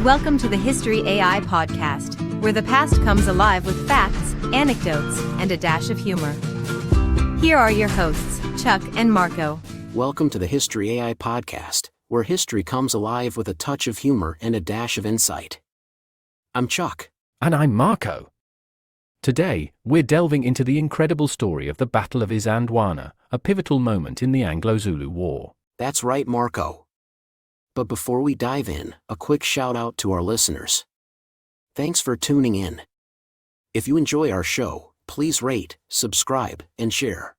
Welcome to the History AI podcast, where the past comes alive with facts, anecdotes, and a dash of humor. Here are your hosts, Chuck and Marco. Welcome to the History AI podcast, where history comes alive with a touch of humor and a dash of insight. I'm Chuck. And I'm Marco. Today, we're delving into the incredible story of the Battle of Isandlwana, a pivotal moment in the Anglo-Zulu War. That's right, Marco. But before we dive in, a quick shout out to our listeners. Thanks for tuning in. If you enjoy our show, please rate, subscribe, and share.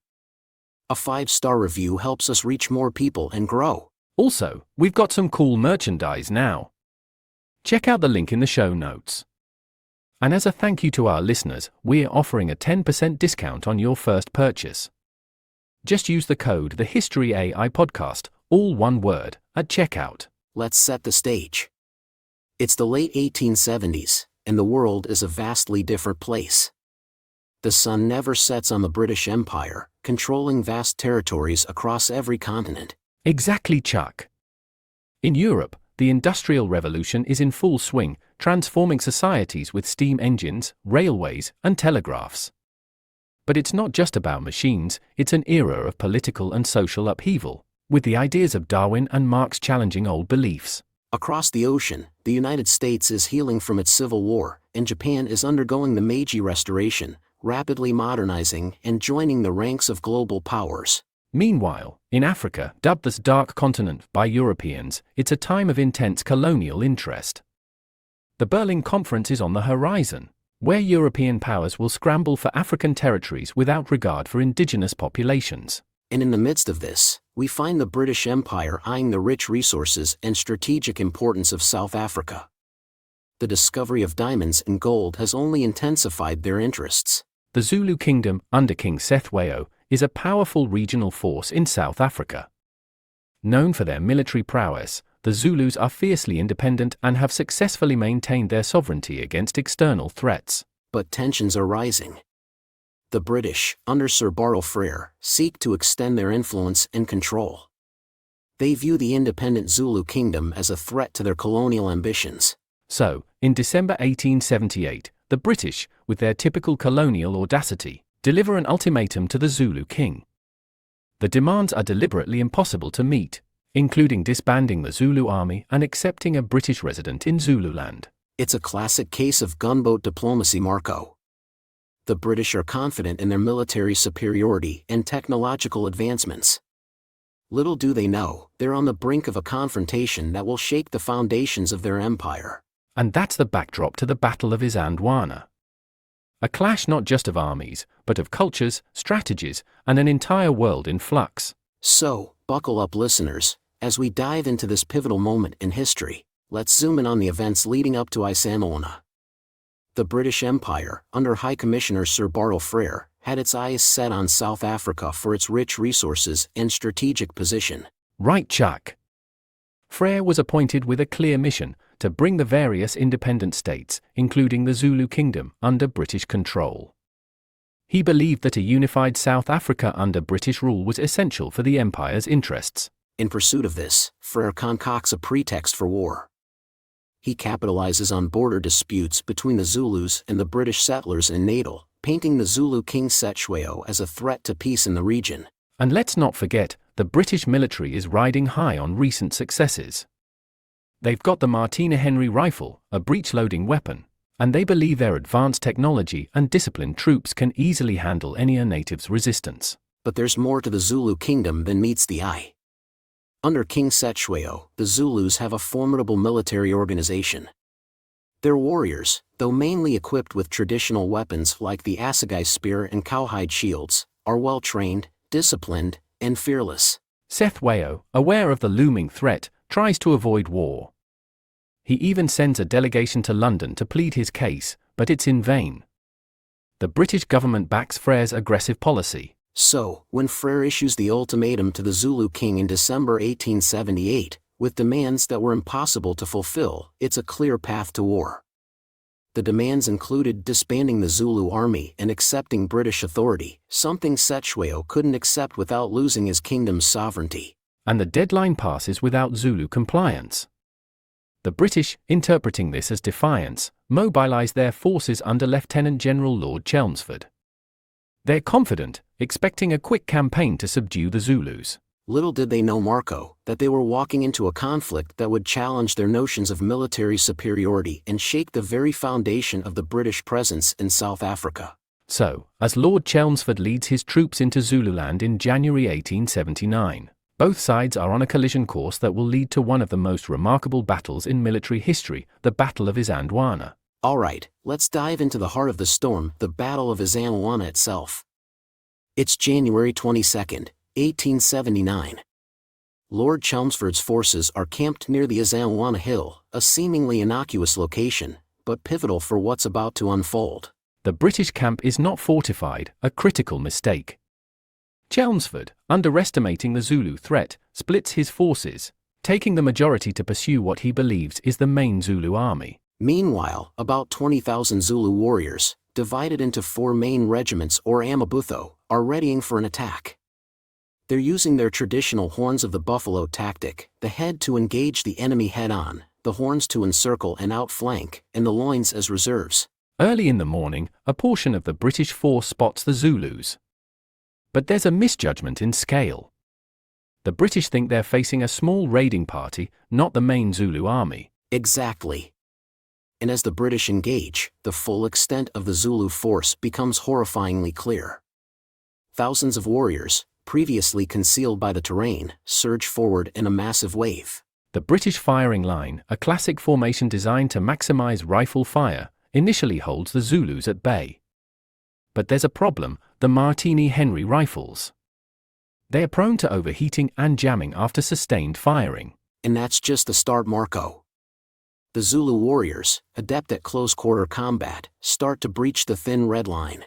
A 5-star review helps us reach more people and grow. Also, we've got some cool merchandise now. Check out the link in the show notes. And as a thank you to our listeners, we're offering a 10% discount on your first purchase. Just use the code TheHistoryAI all one word, at checkout. Let's set the stage. It's the late 1870s, and the world is a vastly different place. The sun never sets on the British Empire, controlling vast territories across every continent. Exactly, Chuck. In Europe, the Industrial Revolution is in full swing, transforming societies with steam engines, railways, and telegraphs. But it's not just about machines, it's an era of political and social upheaval, with the ideas of Darwin and Marx challenging old beliefs. Across the ocean, the United States is healing from its civil war, and Japan is undergoing the Meiji Restoration, rapidly modernizing and joining the ranks of global powers. Meanwhile, in Africa, dubbed the Dark Continent by Europeans, it's a time of intense colonial interest. The Berlin Conference is on the horizon, where European powers will scramble for African territories without regard for indigenous populations. And in the midst of this, we find the British Empire eyeing the rich resources and strategic importance of South Africa. The discovery of diamonds and gold has only intensified their interests. The Zulu Kingdom, under King Sethweo, is a powerful regional force in South Africa. Known for their military prowess, the Zulus are fiercely independent and have successfully maintained their sovereignty against external threats. But tensions are rising. The British, under Sir Bartle Frere, seek to extend their influence and control. They view the independent Zulu Kingdom as a threat to their colonial ambitions. So, in December 1878, the British, with their typical colonial audacity, deliver an ultimatum to the Zulu king. The demands are deliberately impossible to meet, including disbanding the Zulu army and accepting a British resident in Zululand. It's a classic case of gunboat diplomacy, Marco. The British are confident in their military superiority and technological advancements. Little do they know, they're on the brink of a confrontation that will shake the foundations of their empire. And that's the backdrop to the Battle of Isandlwana. A clash not just of armies, but of cultures, strategies, and an entire world in flux. So, buckle up, listeners, as we dive into this pivotal moment in history. Let's zoom in on the events leading up to Isandlwana. The British Empire, under High Commissioner Sir Bartle Frere, had its eyes set on South Africa for its rich resources and strategic position. Right, Chuck. Frere was appointed with a clear mission to bring the various independent states, including the Zulu Kingdom, under British control. He believed that a unified South Africa under British rule was essential for the empire's interests. In pursuit of this, Frere concocts a pretext for war. He capitalizes on border disputes between the Zulus and the British settlers in Natal, painting the Zulu king Sethweo as a threat to peace in the region. And let's not forget, the British military is riding high on recent successes. They've got the Martina Henry rifle, a breech-loading weapon, and they believe their advanced technology and disciplined troops can easily handle any native's resistance. But there's more to the Zulu Kingdom than meets the eye. Under King Sethweo, the Zulus have a formidable military organization. Their warriors, though mainly equipped with traditional weapons like the assegai spear and cowhide shields, are well-trained, disciplined, and fearless. Sethweo, aware of the looming threat, tries to avoid war. He even sends a delegation to London to plead his case, but it's in vain. The British government backs Frere's aggressive policy. So, when Frere issues the ultimatum to the Zulu king in December 1878, with demands that were impossible to fulfill, it's a clear path to war. The demands included disbanding the Zulu army and accepting British authority, something Sethweo couldn't accept without losing his kingdom's sovereignty. And the deadline passes without Zulu compliance. The British, interpreting this as defiance, mobilized their forces under Lieutenant General Lord Chelmsford. They're confident, expecting a quick campaign to subdue the Zulus. Little did they know, Marco, that they were walking into a conflict that would challenge their notions of military superiority and shake the very foundation of the British presence in South Africa. So, as Lord Chelmsford leads his troops into Zululand in January 1879, both sides are on a collision course that will lead to one of the most remarkable battles in military history, the Battle of Isandlwana. Alright, let's dive into the heart of the storm, the Battle of Isandlwana itself. It's January 22nd, 1879. Lord Chelmsford's forces are camped near the Isandlwana Hill, a seemingly innocuous location, but pivotal for what's about to unfold. The British camp is not fortified, a critical mistake. Chelmsford, underestimating the Zulu threat, splits his forces, taking the majority to pursue what he believes is the main Zulu army. Meanwhile, about 20,000 Zulu warriors, divided into 4 main regiments or amabutho, are readying for an attack. They're using their traditional horns of the buffalo tactic, the head to engage the enemy head-on, the horns to encircle and outflank, and the loins as reserves. Early in the morning, a portion of the British force spots the Zulus. But there's a misjudgment in scale. The British think they're facing a small raiding party, not the main Zulu army. Exactly. And as the British engage, the full extent of the Zulu force becomes horrifyingly clear. Thousands of warriors, previously concealed by the terrain, surge forward in a massive wave. The British firing line, a classic formation designed to maximize rifle fire, initially holds the Zulus at bay. But there's a problem, the Martini Henry rifles. They are prone to overheating and jamming after sustained firing. And that's just the start, Marco. The Zulu warriors, adept at close-quarter combat, start to breach the thin red line.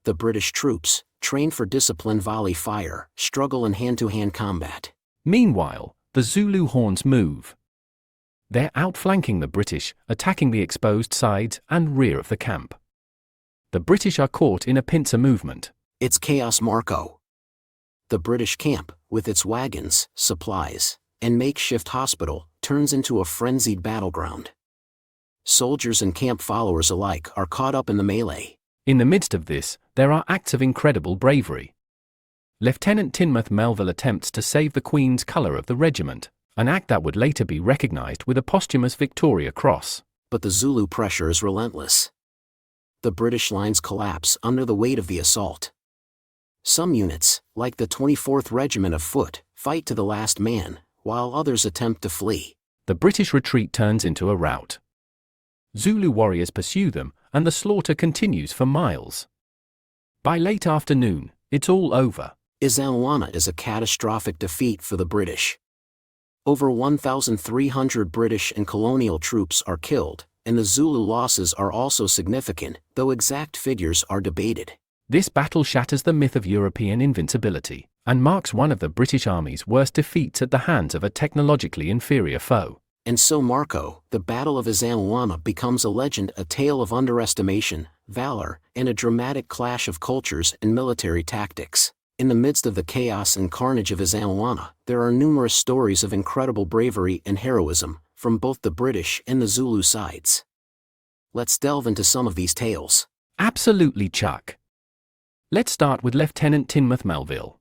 The British troops, trained for disciplined volley fire, struggle in hand-to-hand combat. Meanwhile, the Zulu horns move. They're outflanking the British, attacking the exposed sides and rear of the camp. The British are caught in a pincer movement. It's chaos, Marco. The British camp, with its wagons, supplies, and makeshift hospital, turns into a frenzied battleground. Soldiers and camp followers alike are caught up in the melee. In the midst of this, there are acts of incredible bravery. Lieutenant Tinmouth Melville attempts to save the Queen's colour of the regiment, an act that would later be recognised with a posthumous Victoria Cross. But the Zulu pressure is relentless. The British lines collapse under the weight of the assault. Some units, like the 24th Regiment of Foot, fight to the last man, while others attempt to flee. The British retreat turns into a rout. Zulu warriors pursue them, and the slaughter continues for miles. By late afternoon, it's all over. Isandlwana is a catastrophic defeat for the British. Over 1,300 British and colonial troops are killed, and the Zulu losses are also significant, though exact figures are debated. This battle shatters the myth of European invincibility, and marks one of the British Army's worst defeats at the hands of a technologically inferior foe. And so, Marco, the Battle of Isandlwana becomes a legend, a tale of underestimation, valor, and a dramatic clash of cultures and military tactics. In the midst of the chaos and carnage of Isandlwana, there are numerous stories of incredible bravery and heroism, from both the British and the Zulu sides. Let's delve into some of these tales. Absolutely, Chuck. Let's start with Lieutenant Tinmouth Melville.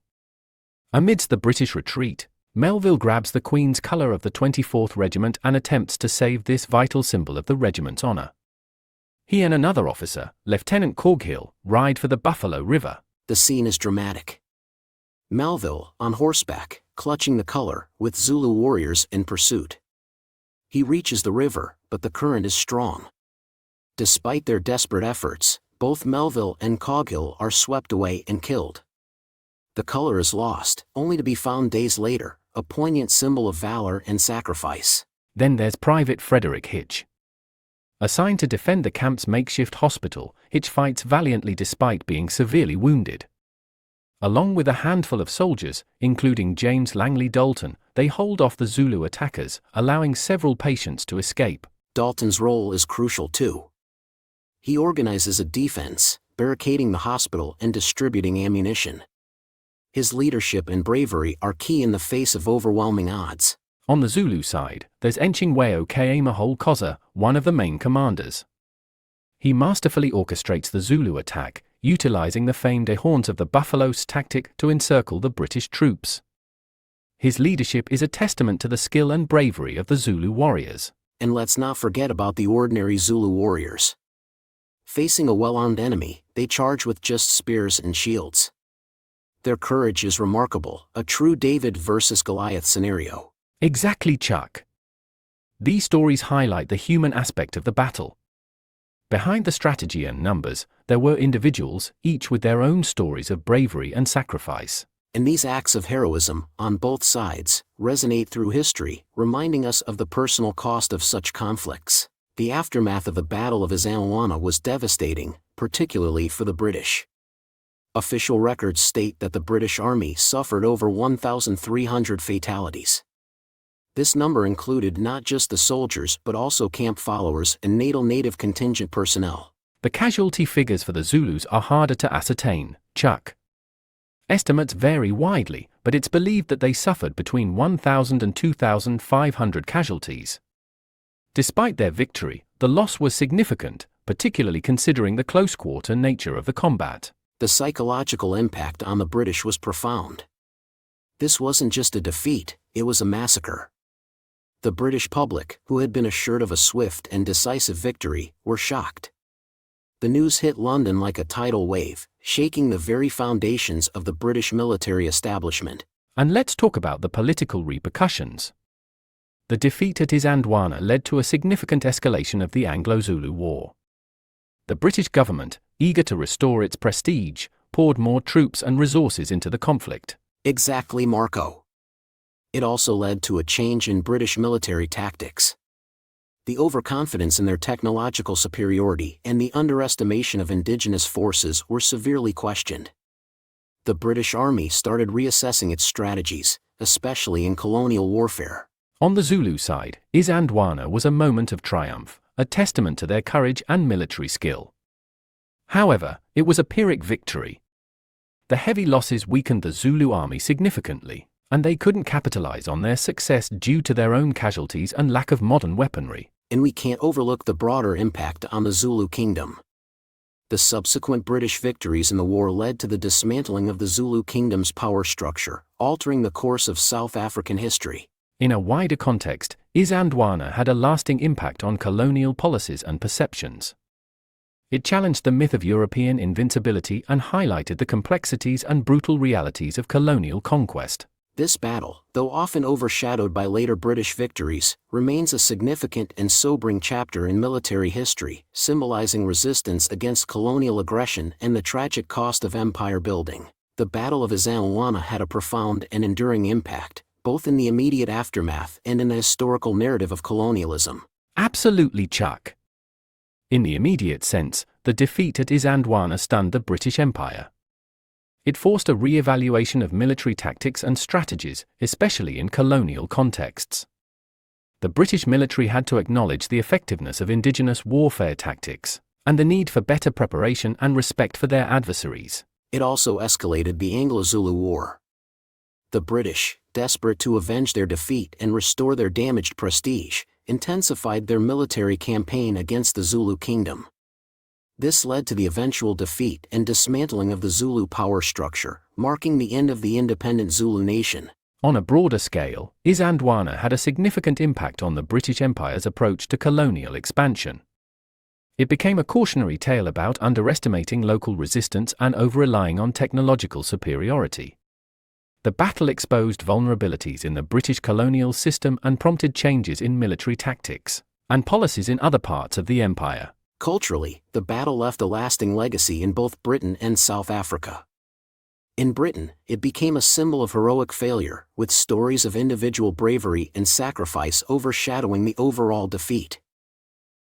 Amidst the British retreat, Melville grabs the Queen's colour of the 24th Regiment and attempts to save this vital symbol of the regiment's honour. He and another officer, Lieutenant Coghill, ride for the Buffalo River. The scene is dramatic. Melville, on horseback, clutching the colour, with Zulu warriors in pursuit. He reaches the river, but the current is strong. Despite their desperate efforts, both Melville and Coghill are swept away and killed. The colour is lost, only to be found days later, a poignant symbol of valor and sacrifice. Then there's Private Frederick Hitch. Assigned to defend the camp's makeshift hospital, Hitch fights valiantly despite being severely wounded. Along with a handful of soldiers, including James Langley Dalton, they hold off the Zulu attackers, allowing several patients to escape. Dalton's role is crucial too. He organizes a defense, barricading the hospital and distributing ammunition. His leadership and bravery are key in the face of overwhelming odds. On the Zulu side, there's Enchingweo Kaemahol-Koza, one of the main commanders. He masterfully orchestrates the Zulu attack, utilizing the famed horns of the buffalo's tactic to encircle the British troops. His leadership is a testament to the skill and bravery of the Zulu warriors. And let's not forget about the ordinary Zulu warriors. Facing a well-armed enemy, they charge with just spears and shields. Their courage is remarkable, a true David versus Goliath scenario. Exactly, Chuck. These stories highlight the human aspect of the battle. Behind the strategy and numbers, there were individuals, each with their own stories of bravery and sacrifice. And these acts of heroism, on both sides, resonate through history, reminding us of the personal cost of such conflicts. The aftermath of the Battle of Isandlwana was devastating, particularly for the British. Official records state that the British Army suffered over 1,300 fatalities. This number included not just the soldiers but also camp followers and native contingent personnel. The casualty figures for the Zulus are harder to ascertain, Chuck. Estimates vary widely, but it's believed that they suffered between 1,000 and 2,500 casualties. Despite their victory, the loss was significant, particularly considering the close-quarter nature of the combat. The psychological impact on the British was profound. This wasn't just a defeat, it was a massacre. The British public, who had been assured of a swift and decisive victory, were shocked. The news hit London like a tidal wave, shaking the very foundations of the British military establishment. And let's talk about the political repercussions. The defeat at Isandlwana led to a significant escalation of the Anglo-Zulu War. The British government, eager to restore its prestige, poured more troops and resources into the conflict. Exactly, Marco. It also led to a change in British military tactics. The overconfidence in their technological superiority and the underestimation of indigenous forces were severely questioned. The British Army started reassessing its strategies, especially in colonial warfare. On the Zulu side, Isandlwana was a moment of triumph, a testament to their courage and military skill. However, it was a Pyrrhic victory. The heavy losses weakened the Zulu army significantly, and they couldn't capitalize on their success due to their own casualties and lack of modern weaponry. And we can't overlook the broader impact on the Zulu Kingdom. The subsequent British victories in the war led to the dismantling of the Zulu Kingdom's power structure, altering the course of South African history. In a wider context, Isandlwana had a lasting impact on colonial policies and perceptions. It challenged the myth of European invincibility and highlighted the complexities and brutal realities of colonial conquest. This battle, though often overshadowed by later British victories, remains a significant and sobering chapter in military history, symbolizing resistance against colonial aggression and the tragic cost of empire building. The Battle of Isandlwana had a profound and enduring impact, both in the immediate aftermath and in the historical narrative of colonialism. Absolutely, Chuck. In the immediate sense, the defeat at Isandlwana stunned the British Empire. It forced a re-evaluation of military tactics and strategies, especially in colonial contexts. The British military had to acknowledge the effectiveness of indigenous warfare tactics, and the need for better preparation and respect for their adversaries. It also escalated the Anglo-Zulu War. The British, desperate to avenge their defeat and restore their damaged prestige, intensified their military campaign against the Zulu Kingdom. This led to the eventual defeat and dismantling of the Zulu power structure, marking the end of the independent Zulu nation. On a broader scale, Isandlwana had a significant impact on the British Empire's approach to colonial expansion. It became a cautionary tale about underestimating local resistance and over-relying on technological superiority. The battle exposed vulnerabilities in the British colonial system and prompted changes in military tactics and policies in other parts of the empire. Culturally, the battle left a lasting legacy in both Britain and South Africa. In Britain, it became a symbol of heroic failure, with stories of individual bravery and sacrifice overshadowing the overall defeat.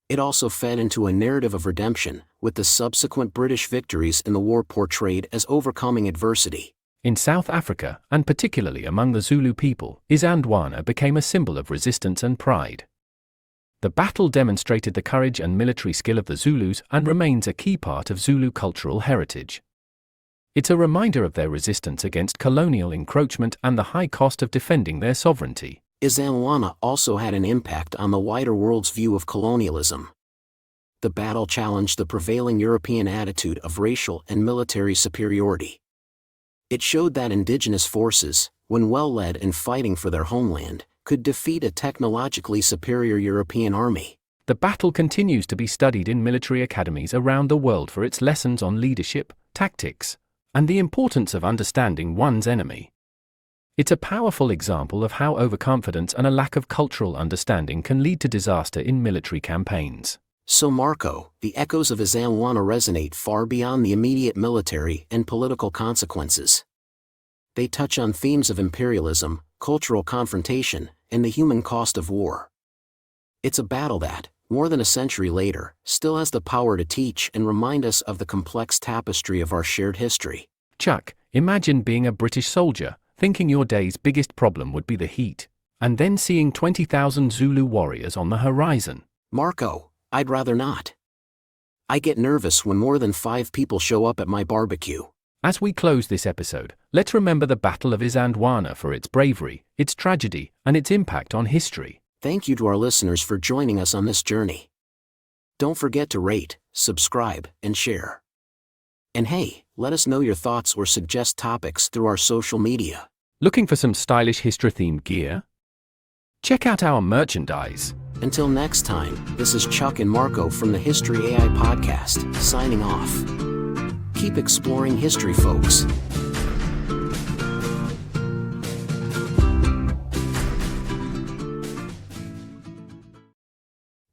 It also fed into a narrative of redemption, with the subsequent British victories in the war portrayed as overcoming adversity. In South Africa, and particularly among the Zulu people, Isandlwana became a symbol of resistance and pride. The battle demonstrated the courage and military skill of the Zulus and remains a key part of Zulu cultural heritage. It's a reminder of their resistance against colonial encroachment and the high cost of defending their sovereignty. Isandlwana also had an impact on the wider world's view of colonialism. The battle challenged the prevailing European attitude of racial and military superiority. It showed that indigenous forces, when well led and fighting for their homeland, could defeat a technologically superior European army. The battle continues to be studied in military academies around the world for its lessons on leadership, tactics, and the importance of understanding one's enemy. It's a powerful example of how overconfidence and a lack of cultural understanding can lead to disaster in military campaigns. So Marco, the echoes of Isandlwana resonate far beyond the immediate military and political consequences. They touch on themes of imperialism, cultural confrontation, and the human cost of war. It's a battle that, more than a century later, still has the power to teach and remind us of the complex tapestry of our shared history. Chuck, imagine being a British soldier, thinking your day's biggest problem would be the heat, and then seeing 20,000 Zulu warriors on the horizon. Marco, I'd rather not. I get nervous when more than 5 people show up at my barbecue. As we close this episode, let's remember the Battle of Isandlwana for its bravery, its tragedy, and its impact on history. Thank you to our listeners for joining us on this journey. Don't forget to rate, subscribe, and share. And hey, let us know your thoughts or suggest topics through our social media. Looking for some stylish history-themed gear? Check out our merchandise. Until next time, this is Chuck and Marco from the History AI Podcast, signing off. Keep exploring history, folks.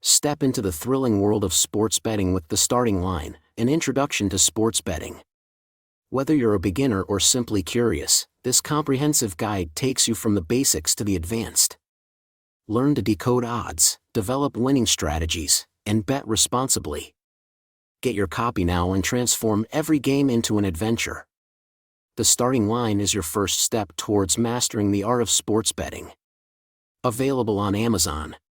Step into the thrilling world of sports betting with The Starting Line, an introduction to sports betting. Whether you're a beginner or simply curious, this comprehensive guide takes you from the basics to the advanced. Learn to decode odds, develop winning strategies, and bet responsibly. Get your copy now and transform every game into an adventure. The Starting Line is your first step towards mastering the art of sports betting. Available on Amazon.